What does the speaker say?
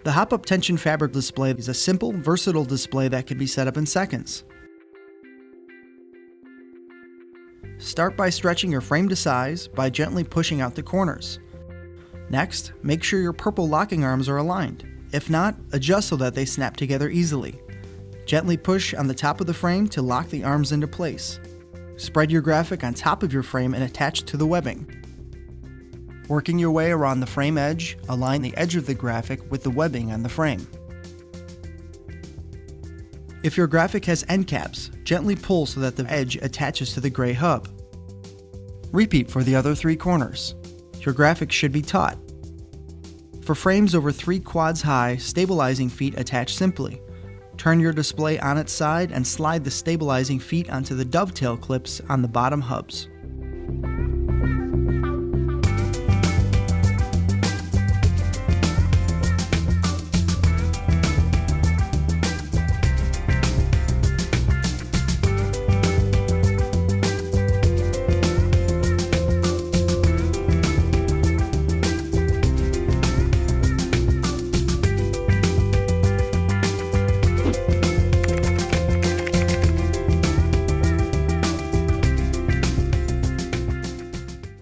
The HopUp Tension Fabric Display is a simple, versatile display that can be set up in seconds. Start by stretching your frame to size by gently pushing out the corners. Next, make sure your purple locking arms are aligned. If not, adjust so that they snap together easily. Gently push on the top of the frame to lock the arms into place. Spread your graphic on top of your frame and attach to the webbing. Working your way around the frame edge, align the edge of the graphic with the webbing on the frame. If your graphic has end caps, gently pull so that the edge attaches to the gray hub. Repeat for the other 3 corners. Your graphic should be taut. For frames over 3 quads high, stabilizing feet attach simply. Turn your display on its side and slide the stabilizing feet onto the dovetail clips on the bottom hubs.